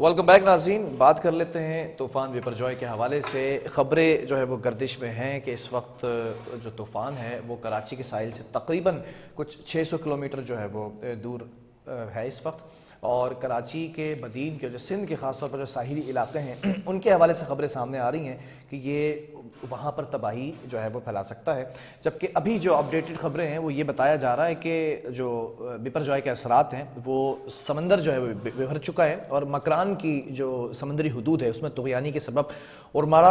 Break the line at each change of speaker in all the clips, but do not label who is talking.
Welcome back नाज़रीन। बात कर लेते हैं तूफ़ान बिपरजॉय के हवाले से। ख़बरें जो है वो गर्दिश में हैं कि इस वक्त जो तूफ़ान है वो कराची के साहिल से तकरीबन कुछ 600 किलोमीटर जो है वो दूर है इस वक्त, और कराची के बदीन के जो सिंध के ख़ास तौर पर जो साहिली इलाके हैं उनके हवाले से ख़बरें सामने आ रही हैं कि ये वहाँ पर तबाही जो है वो फैला सकता है। जबकि अभी जो अपडेटेड ख़बरें हैं वो ये बताया जा रहा है कि जो बिपरजॉय के असरात हैं वो समंदर जो है वो बिभर चुका है, और मकरान की जो समंदरी हदूद है उसमें तुग़यानी के सबब उर्मारा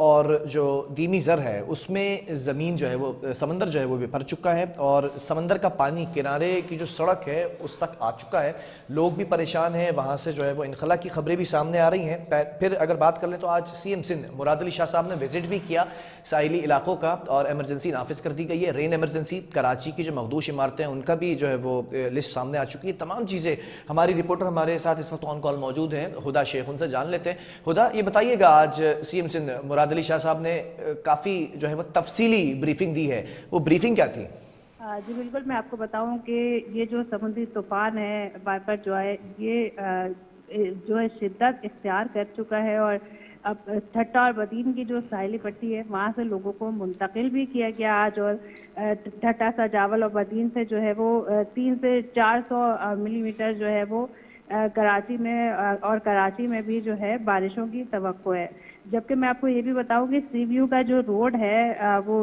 और जो दीमी ज़र है उसमें ज़मीन जो है वो समंदर जो है वो बिभर चुका है, और समंदर का पानी किनारे की जो सड़क है उस तक आ चुका है। लोग भी परेशान हैं, वहाँ से जो है वो इनखला की खबरें भी सामने आ रही हैं। फिर अगर बात कर लें तो आज CM सिंध मुराद अली शाह साहब ने विजिट भी किया साहिली इलाकों का, और एमरजेंसी नाफिज कर दी गई है। रेन एमरजेंसी, कराची की जो मखदूश इमारतें हैं उनका भी जो है वो लिस्ट सामने आ चुकी है। तमाम चीज़ें हमारी रिपोर्टर हमारे साथ इस वक्त ऑन कॉल मौजूद हैं, हुदा शेख, उनसे जान लेते हैं। हुदा, ये बताइएगा आज CM सिंध मुराद अली शाह साहब ने काफ़ी जो है वो तफसीली ब्रीफिंग दी है, वो ब्रीफिंग क्या थी?
जी बिल्कुल, मैं आपको बताऊं कि ये जो समुद्री तूफान है बिपरजॉय, ये जो है शिद्दत इख्तियार कर चुका है, और अब ठट्टा और बदीन की जो साहिली पट्टी है वहाँ से लोगों को मुंतकिल भी किया गया आज। और ठट्टा, सजावल और बदीन से जो है वो 300 से 400 मिलीमीटर जो है वो कराची में और कराची में भी जो है बारिशों की तवक्को है। जबकि मैं आपको ये भी बताऊं कि सी व्यू का जो रोड है वो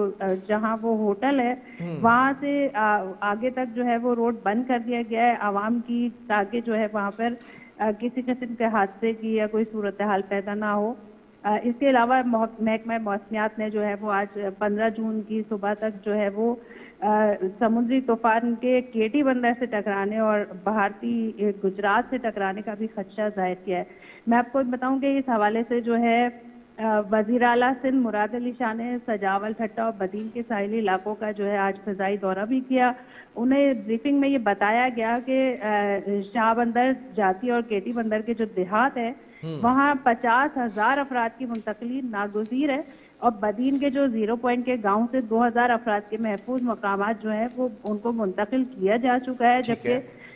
जहां वो होटल है वहां से आगे तक जो है वो रोड बंद कर दिया गया है आवाम की, ताकि जो है वहां पर किसी किस्म के हादसे की या कोई सूरत हाल पैदा ना हो। इसके अलावा महकमा मौसमियात ने जो है वो आज 15 जून की सुबह तक जो है वो समुद्री तूफान के केटी बंदर से टकराने और भारतीय गुजरात से टकराने का भी खदशा जाहिर किया है। मैं आपको बताऊं कि इस हवाले से जो है वजीर आला सिंध मुराद अली शाह ने सजावल, ठट्टा और बदीन के साहिली इलाकों का जो है आज फिजाई दौरा भी किया। उन्हें ब्रीफिंग में ये बताया गया कि शाह बंदर, जाती और केटी बंदर के जो देहात है वहाँ 50,000 अफराद की मुंतकली नागुज़ीर है, और बदीन के जो 0 पॉइंट के गांव से 2,000 अफराद के महफूज मकामात जो है वो उनको मुंतकिल किया जा चुका है। जबकि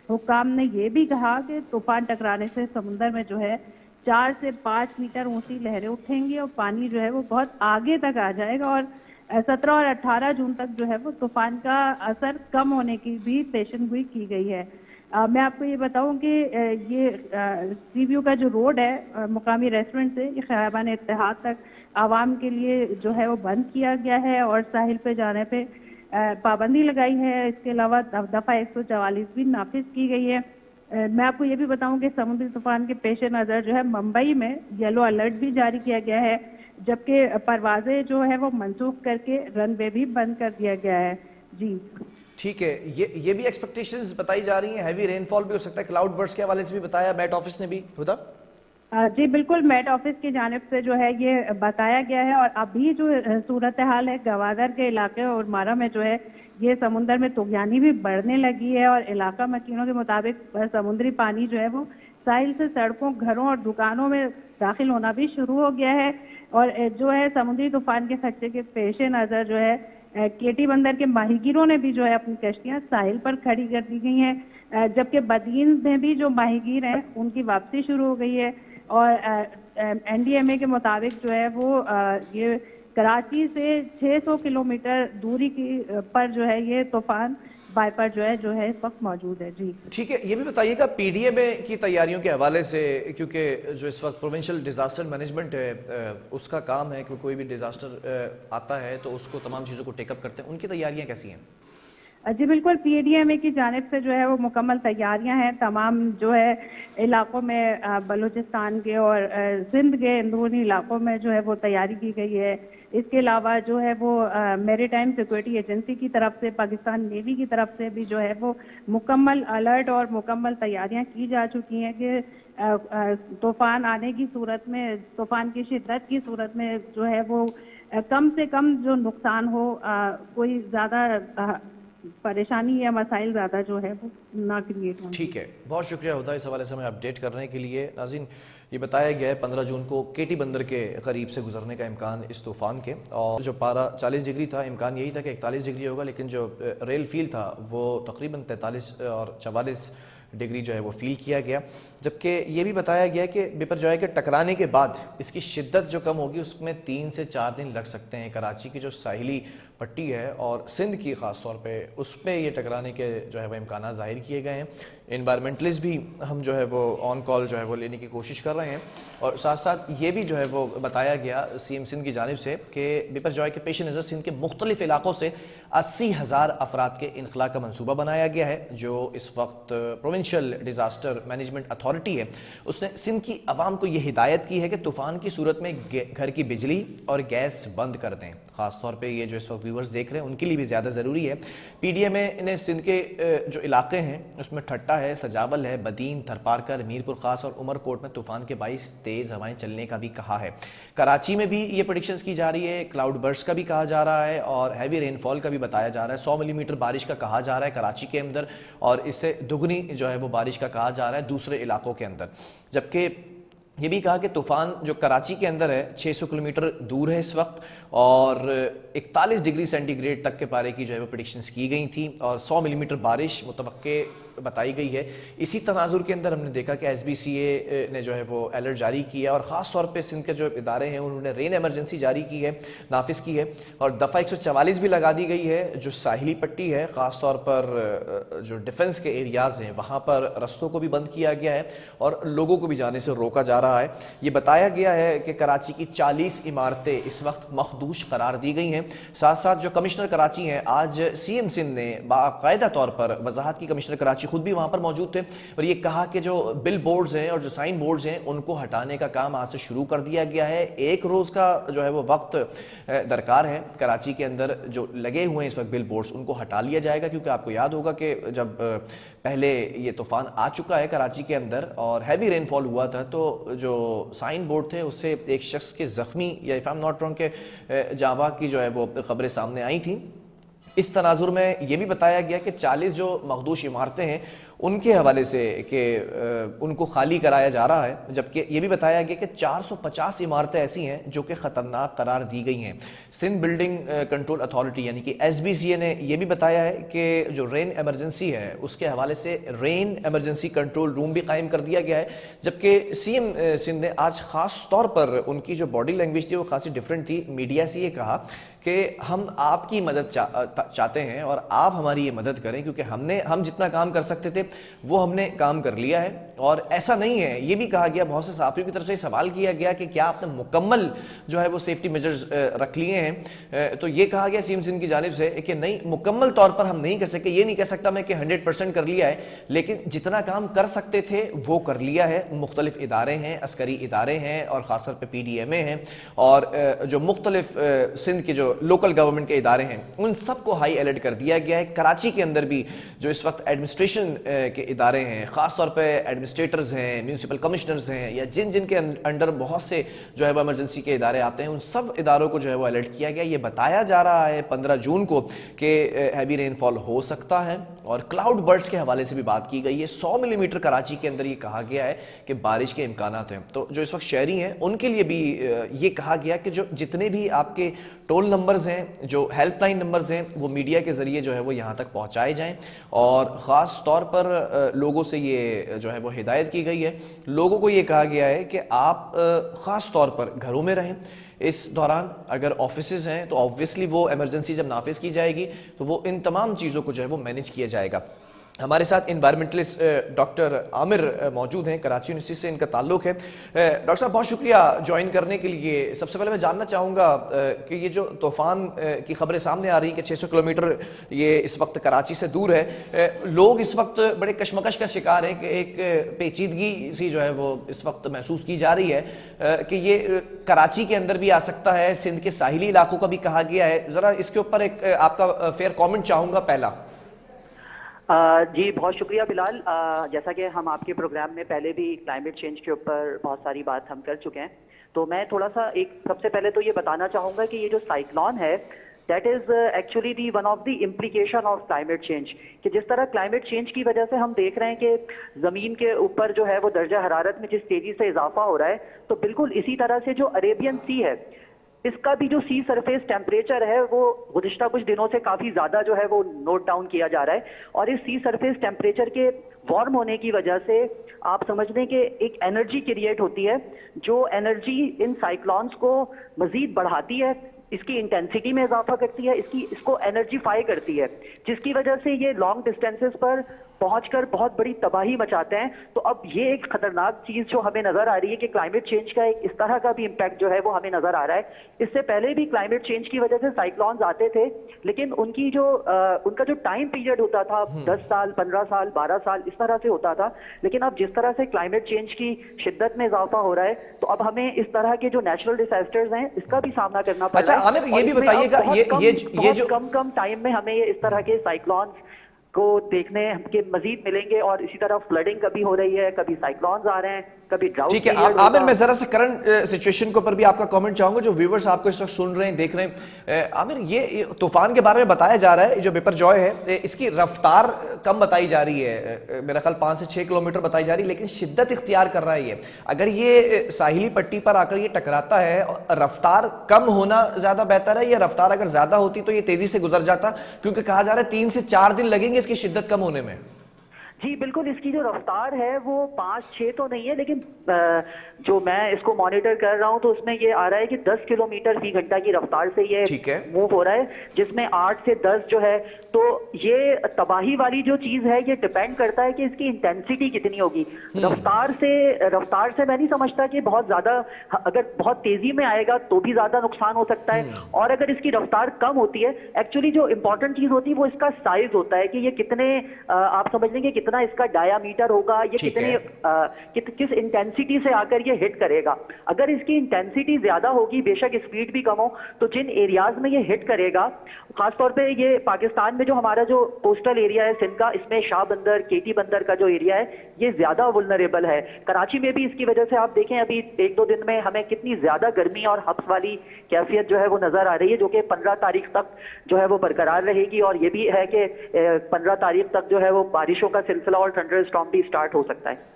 हुक्काम ने यह भी कहा कि तूफान टकराने से समुद्र में जो है 4 से 5 मीटर ऊंची लहरें उठेंगी और पानी जो है वो बहुत आगे तक आ जाएगा, और 17 और 18 जून तक जो है वो तूफान का असर कम होने की भी पेशेनगोई की गई है। मैं आपको ये बताऊं कि ये सी व्यू का जो रोड है मुकामी रेस्टोरेंट से ये खयाबान इत्तेहाद तक आवाम के लिए जो है वो बंद किया गया है, और साहिल पे जाने पे पाबंदी लगाई है। इसके अलावा दफ़ा 144 भी नाफिज की गई है। मैं आपको ये भी बताऊं कि समुद्री तूफान के पेश नज़र जो है मुंबई में येलो अलर्ट भी जारी किया गया है, जबकि परवाजें जो है वो मनसूख करके रनवे भी बंद कर दिया गया है। जी
ठीक है, ये भी एक्सपेक्टेशंस बताई जा रही हैं, हैवी रेनफॉल भी हो सकता है, क्लाउड बर्स्ट के हवाले से भी बताया मेट ऑफिस ने भी। हुदा
जी बिल्कुल, मेट ऑफिस की जानिब से जो है ये बताया गया है, और अभी जो सूरत हाल है गवादर के इलाके और मारा में जो है ये समुद्र में तुग़यानी भी बढ़ने लगी है, और इलाका मकीनों के मुताबिक समुद्री पानी जो है वो साहिल से सड़कों, घरों और दुकानों में दाखिल होना भी शुरू हो गया है। और जो है समुद्री तूफान के खदशे के पेश नज़र जो है केटी बंदर के माहीगीरों ने भी जो है अपनी कश्तियां साहिल पर खड़ी कर दी गई हैं, जबकि बदीन में भी जो माहीगीर हैं उनकी वापसी शुरू हो गई है। और NDMA के मुताबिक जो है वो ये कराची से 600 किलोमीटर दूरी की पर जो है ये तूफान बिपरजॉय जो है इस वक्त मौजूद है। जी
ठीक है, ये भी बताइएगा PDMA की तैयारियों के हवाले से, क्योंकि जो इस वक्त प्रोविंशियल डिजास्टर मैनेजमेंट है उसका काम है कि कोई भी डिजास्टर आता है तो उसको तमाम चीज़ों को टेकअप करते हैं, उनकी तैयारियां कैसी हैं?
जी बिल्कुल, PDMA की जानिब से जो है वो मुकम्मल तैयारियां हैं। तमाम जो है इलाकों में बलूचिस्तान के और सिंध के अंदरूनी इलाकों में जो है वो तैयारी की गई है। इसके अलावा जो है वो मैरीटाइम सिक्योरिटी एजेंसी की तरफ से, पाकिस्तान नेवी की तरफ से भी जो है वो मुकम्मल अलर्ट और मुकम्मल तैयारियां की जा चुकी हैं कि तूफान आने की सूरत में, तूफान की शिद्दत की सूरत में जो है वो कम से कम जो नुकसान हो, कोई ज़्यादा परेशानी या मसाइल ज़्यादा जो है वो ना क्रिएट हों।
ठीक है, बहुत शुक्रिया होता है इस हवाले से हमें अपडेट करने के लिए। नाज़रीन, ये बताया गया है 15 जून को केटी बंदर के करीब से गुजरने का इम्कान इस तूफ़ान के, और जो पारा 40 डिग्री था, इम्कान यही था कि 41 डिग्री होगा, लेकिन जो रेल फील था वो तकरीबन 43 और 44 डिग्री जो है वो फील किया गया। जबकि ये भी बताया गया कि बिपरजॉय के टकराने के बाद इसकी शिद्दत जो कम होगी उसमें 3 से 4 दिन लग सकते हैं। कराची की जो साहिली पट्टी है और सिंध की ख़ास तौर पे उसमें ये टकराने के जो है वो इम्कान ज़ाहिर किए गए हैं। इन्वायरमेंटलिस्ट भी हम जो है वो ऑन कॉल जो है वो लेने की कोशिश कर रहे हैं और साथ साथ ये भी जो है वो बताया गया सीएम सिंध की जानिब से कि बिपरजॉय के पेश नज़र सिंध के मुख्तलिफ इलाकों से 80,000 अफराद के इनखला का मनसूबा बनाया गया है। जो इस वक्त प्रोविंशियल डिज़ास्टर मैनेजमेंट अथॉरिटी है उसने सिंध की आवाम को ये हिदायत की है कि तूफ़ान की सूरत में घर की बिजली और गैस बंद कर दें। ख़ासतौर पे ये जो इस वक्त व्यूवर्स देख रहे हैं उनके लिए भी ज़्यादा ज़रूरी है। PDMA ने सिंध के जो इलाके हैं उसमें ठट्टा है, सजावल है, बदीन, थरपारकर, मीरपुर खास और उमरकोट में तूफ़ान के 22 तेज़ हवाएं चलने का भी कहा है। कराची में भी ये प्रेडिक्शंस की जा रही है, क्लाउड बर्स्ट का भी कहा जा रहा है और हैवी रेनफॉल का भी बताया जा रहा है। 100 मिलीमीटर बारिश का कहा जा रहा है कराची के अंदर और इससे दुगनी जो है वो बारिश का कहा जा रहा है दूसरे इलाकों के अंदर। जबकि ये भी कहा कि तूफ़ान जो कराची के अंदर है 600 किलोमीटर दूर है इस वक्त और 41 डिग्री सेंटीग्रेड तक के पारे की जो है वो प्रेडिक्शंस की गई थी और 100 मिलीमीटर बारिश मुतवक्के बताई गई है। इसी तनाजुर के अंदर हमने देखा कि SBCA ने जो है वो अलर्ट जारी किया और ख़ास तौर पे सिंध के जो इदारे हैं उन्होंने रेन एमरजेंसी जारी की है, नाफिज की है और दफ़ा 144 भी लगा दी गई है। जो साहिली पट्टी है ख़ास तौर पर जो डिफेंस के एरियाज़ हैं वहाँ पर रस्तों को भी बंद किया गया है और लोगों को भी जाने से रोका जा रहा है। ये बताया गया है कि कराची की 40 इमारतें इस वक्त मखदूश करार दी गई हैं। साथ साथ जो कमिश्नर कराची हैं आज CM सिंध ने बाकायदा तौर पर वजाहत की, कमिश्नर कराची खुद भी वहां पर मौजूद थे और ये कहा कि जो बिल बोर्ड्स हैं और जो साइन बोर्ड्स हैं उनको हटाने का काम आज से शुरू कर दिया गया है। एक रोज का जो है वो वक्त दरकार है। कराची के अंदर जो लगे हुए हैं इस वक्त बिल बोर्ड्स उनको हटा लिया जाएगा क्योंकि आपको याद होगा कि जब पहले ये तूफान आ चुका है कराची के अंदर और हैवी रेनफॉल हुआ था तो जो साइन बोर्ड थे उससे एक शख्स के जख्मी या if I am not wrong के जावा की जो है वो खबरें सामने आई थी। इस तनाजुर में यह भी बताया गया कि 40 जो मखदूश इमारतें हैं उनके हवाले से कि उनको खाली कराया जा रहा है। जबकि ये भी बताया गया कि 450 इमारतें ऐसी हैं जो कि ख़तरनाक करार दी गई हैं। सिंध बिल्डिंग कंट्रोल अथॉरिटी यानी कि SBCA ने यह भी बताया है कि जो रेन एमरजेंसी है उसके हवाले से रेन एमरजेंसी कंट्रोल रूम भी कायम कर दिया गया है। जबकि CM सिंध ने आज ख़ास तौर पर उनकी जो बॉडी लैंग्वेज थी वो खासी डिफरेंट थी। मीडिया से ये कहा कि हम आपकी मदद चाहते हैं और आप हमारी ये मदद करें क्योंकि हम जितना काम कर सकते थे वो हमने काम कर लिया है। और ऐसा नहीं है, ये भी कहा गया, बहुत से सहाफ़ियों की तरफ से सवाल किया गया कि क्या आपने मुकम्मल जो है वो सेफ्टी मेजर्स रख लिए हैं। तो ये कहा गया CM सिंध की जानिब से कि नहीं, मुकम्मल तौर पर हम नहीं कर सके। ये नहीं कह सकता मैं कि 100% कर लिया है, लेकिन जितना काम कर सकते थे वो कर लिया है। मुख्तलिफ इदारे हैं, अस्करी इदारे हैं और ख़ासतौर पर PDMA हैं और जो मुख्तलिफ सिंध के जो लोकल गवर्नमेंट के इदारे हैं उन सबको हाई अलर्ट कर दिया गया है। कराची के अंदर भी जो इस वक्त एडमिनिस्ट्रेशन के इदारे हैं, ख़ास तौर पे एडमिनिस्ट्रेटर्स हैं, म्यूनसिपल कमिश्नर्स हैं या जिन के अंडर बहुत से जो है वो इमरजेंसी के इदारे आते हैं उन सब इदारों को जो है वो अलर्ट किया गया। ये बताया जा रहा है 15 जून को कि हैवी रेनफॉल हो सकता है और क्लाउड बर्ड्स के हवाले से भी बात की गई है। 100 मिलीमीटर कराची के अंदर ये कहा गया है कि बारिश के इम्कानात हैं। तो जो इस वक्त शहरी हैं उनके लिए भी ये कहा गया कि जो जितने भी आपके टोल नंबर्स हैं, जो हेल्पलाइन नंबर्स हैं, वो मीडिया के ज़रिए जो है वो यहाँ तक पहुँचाए जाएँ और ख़ास तौर पर लोगों से ये जो है वो हिदायत की गई है। लोगों को ये कहा गया है कि आप ख़ास तौर पर घरों में रहें इस दौरान। अगर ऑफिसेज हैं तो ऑब्वियसली वो इमरजेंसी जब नाफिज की जाएगी तो वो इन तमाम चीज़ों को जो है वो मैनेज किया जाएगा। हमारे साथ इन्वायरमेंटलिस्ट डॉक्टर आमिर मौजूद हैं, कराची यूनिवर्सिटी से इनका ताल्लुक है। डॉक्टर साहब बहुत शुक्रिया ज्वाइन करने के लिए। सबसे पहले मैं जानना चाहूँगा कि ये जो तूफ़ान की खबरें सामने आ रही हैं कि 600 किलोमीटर ये इस वक्त कराची से दूर है, लोग इस वक्त बड़े कशमकश का शिकार हैं कि एक पेचीदगी सी जो है वो इस वक्त महसूस की जा रही है कि ये कराची के अंदर भी आ सकता है, सिंध के साहिली इलाकों का भी कहा गया है। ज़रा इसके ऊपर एक आपका फेयर कॉमेंट चाहूँगा पहला।
जी बहुत शुक्रिया बिलाल। जैसा कि हम आपके प्रोग्राम में पहले भी क्लाइमेट चेंज के ऊपर बहुत सारी बात हम कर चुके हैं, तो मैं थोड़ा सा सबसे पहले तो ये बताना चाहूँगा कि ये जो साइक्लोन है that is actually the one of the implication of climate change, कि जिस तरह क्लाइमेट चेंज की वजह से हम देख रहे हैं कि ज़मीन के ऊपर जो है वो दर्जा हरारत में जिस तेज़ी से इजाफा हो रहा है, तो बिल्कुल इसी तरह से जो अरेबियन सी है इसका भी जो सी सरफेस टेम्परेचर है वो गुज़िश्ता कुछ दिनों से काफ़ी ज़्यादा जो है वो नोट डाउन किया जा रहा है। और इस सी सरफेस टेम्परेचर के वार्म होने की वजह से आप समझ लें कि एक एनर्जी क्रिएट होती है, जो एनर्जी इन साइक्लोन्स को मज़ीद बढ़ाती है, इसकी इंटेंसिटी में इजाफा करती है, इसको एनर्जीफाई करती है, जिसकी वजह से ये लॉन्ग डिस्टेंसेस पर पहुंचकर बहुत बड़ी तबाही मचाते हैं। तो अब ये एक खतरनाक चीज जो हमें नजर आ रही है कि क्लाइमेट चेंज का एक इस तरह का भी इम्पैक्ट जो है वो हमें नजर आ रहा है। इससे पहले भी क्लाइमेट चेंज की वजह से साइक्लोन्स आते थे, लेकिन उनका जो टाइम पीरियड होता था 10 साल, 15 साल, 12 साल इस तरह से होता था। लेकिन अब जिस तरह से क्लाइमेट चेंज की शिद्दत में इजाफा हो रहा है, तो अब हमें इस तरह के जो नेचुरल डिजास्टर्स हैं इसका भी सामना करना पड़ रहा है।
आमिर, ये भी बताइएगा, ये जो
कम टाइम में हमें इस तरह के साइक्लोन्स को देखने के मजीद मिलेंगे, और इसी तरह फ्लडिंग कभी हो रही है, कभी साइक्लोन्स आ रहे हैं, कभी ड्राउट।
ठीक है आमिर, मैं जरा से करंट सिचुएशन के ऊपर भी आपका कमेंट चाहूंगा, जो व्यूअर्स आपको इस वक्त सुन रहे हैं, देख रहे हैं। आमिर, ये तूफान के बारे में बताया जा रहा है, जो बिपरजॉय है इसकी रफ्तार कम बताई जा रही है, मेरा ख्याल 5 से 6 किलोमीटर बताई जा रही है, लेकिन शिद्दत इख्तियार कर रहा है ये। अगर ये साहिली पट्टी पर आकर ये टकराता है, रफ्तार कम होना ज्यादा बेहतर है, या रफ्तार अगर ज्यादा होती तो ये तेजी से गुजर जाता? क्योंकि कहा जा रहा है 3 से 4 दिन लगेंगे इसकी शिद्दत कम होने में।
जी बिल्कुल, इसकी जो रफ्तार है वो 5-6 तो नहीं है, लेकिन जो मैं इसको मॉनिटर कर रहा हूँ तो उसमें ये आ रहा है कि 10 किलोमीटर फी घंटा की रफ्तार से ये मूव हो रहा है, जिसमें 8 से 10 जो है। तो ये तबाही वाली जो चीज है ये डिपेंड करता है कि इसकी इंटेंसिटी कितनी होगी। रफ्तार से मैं नहीं समझता कि बहुत ज्यादा, अगर बहुत तेजी में आएगा तो भी ज्यादा नुकसान हो सकता है, और अगर इसकी रफ्तार कम होती है, एक्चुअली जो इंपॉर्टेंट चीज होती है वो इसका साइज होता है कि ये कितने, आप समझ लेंगे कितना इसका डायामीटर होगा, ये किस इंटेंसिटी से आकर ये हिट करेगा। अगर इसकी इंटेंसिटी ज्यादा होगी, बेशक स्पीड भी कम हो, तो जिन एरियाज में ये हिट करेगा, खासतौर पे ये पाकिस्तान में जो हमारा जो कोस्टल एरिया है सिंध का, इसमें शाह बंदर, केटी बंदर का जो एरिया है ये ज्यादा वुल्नरेबल है। कराची में भी इसकी वजह से आप देखें अभी 1-2 दिन में हमें कितनी ज्यादा गर्मी और हब्स वाली कैफियत जो है वो नजर आ रही है, जो कि 15 तारीख तक जो है वो बरकरार रहेगी। और ये भी है कि 15 तारीख तक जो है वो बारिशों का सिलसिला और थंडर स्टॉर्म भी स्टार्ट हो सकता है।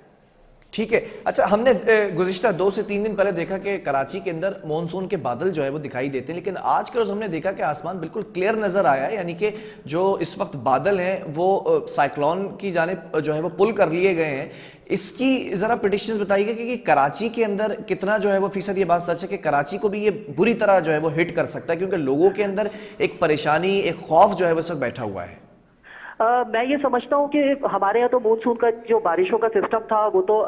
ठीक है। अच्छा, हमने गुज़िश्ता 2 से 3 दिन पहले देखा कि कराची के अंदर मॉनसून के बादल जो है वो दिखाई देते हैं, लेकिन आज के रोज हमने देखा कि आसमान बिल्कुल क्लियर नजर आया है, यानी कि जो इस वक्त बादल हैं वो साइक्लोन की जानिब जो है वो पुल कर लिए गए हैं। इसकी जरा प्रेडिक्शंस बताइएगा कि कराची के अंदर कितना जो है वो फीसद ये बात सच है कि कराची को भी ये बुरी तरह जो है वो हिट कर सकता है, क्योंकि लोगों के अंदर एक परेशानी, एक खौफ जो है वो सब बैठा हुआ है।
मैं ये समझता हूँ कि हमारे यहाँ तो मानसून का जो बारिशों का सिस्टम था वो तो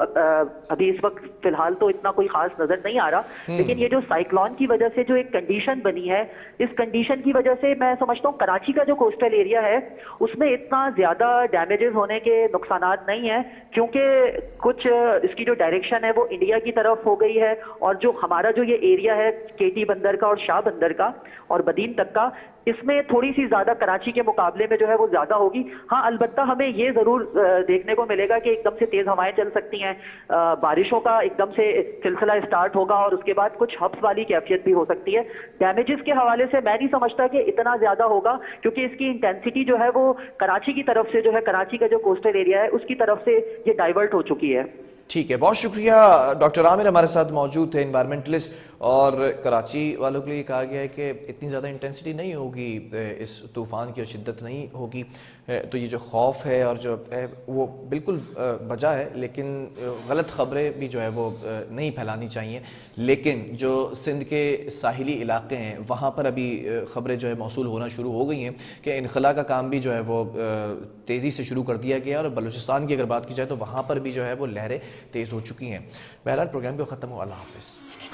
अभी इस वक्त फिलहाल तो इतना कोई खास नजर नहीं आ रहा, लेकिन ये जो साइक्लोन की वजह से जो एक कंडीशन बनी है, इस कंडीशन की वजह से मैं समझता हूँ कराची का जो कोस्टल एरिया है उसमें इतना ज्यादा डैमेजेस होने के नुकसानात नहीं है, क्योंकि कुछ इसकी जो डायरेक्शन है वो इंडिया की तरफ हो गई है, और जो हमारा जो ये एरिया है केटी बंदर का और शाह बंदर का और बदीन तक का, इसमें थोड़ी सी ज्यादा कराची के मुकाबले में जो है वो ज्यादा होगी। हाँ, अलबत्ता हमें ये जरूर देखने को मिलेगा कि एकदम से तेज हवाएं चल सकती हैं, बारिशों का एकदम से सिलसिला स्टार्ट होगा, और उसके बाद कुछ हब्स वाली कैफियत भी हो सकती है। डैमेजेस के हवाले से मैं नहीं समझता कि इतना ज्यादा होगा, क्योंकि इसकी इंटेंसिटी जो है वो कराची की तरफ से जो है, कराची का जो कोस्टल एरिया है उसकी तरफ से ये डाइवर्ट हो चुकी है।
ठीक है, बहुत शुक्रिया। डॉक्टर आमिर हमारे साथ मौजूद थे, एनवायरमेंटलिस्ट, और कराची वालों के लिए कहा गया है कि इतनी ज़्यादा इंटेंसिटी नहीं होगी इस तूफ़ान की, और शिद्दत नहीं होगी, तो ये जो खौफ है और जो है वो बिल्कुल बजा है, लेकिन गलत ख़बरें भी जो है वो नहीं फैलानी चाहिए। लेकिन जो सिंध के साहिली इलाके हैं वहाँ पर अभी ख़बरें जो है मौसूल होना शुरू हो गई हैं कि इनखला का काम भी जो है वो तेज़ी से शुरू कर दिया गया, और बलूचिस्तान की अगर बात की जाए तो वहाँ पर भी जो है वो लहरें तेज़ हो चुकी हैं। बहरहाल प्रोग्राम को ख़त्म हो, अल्लाह हाफ़िज़।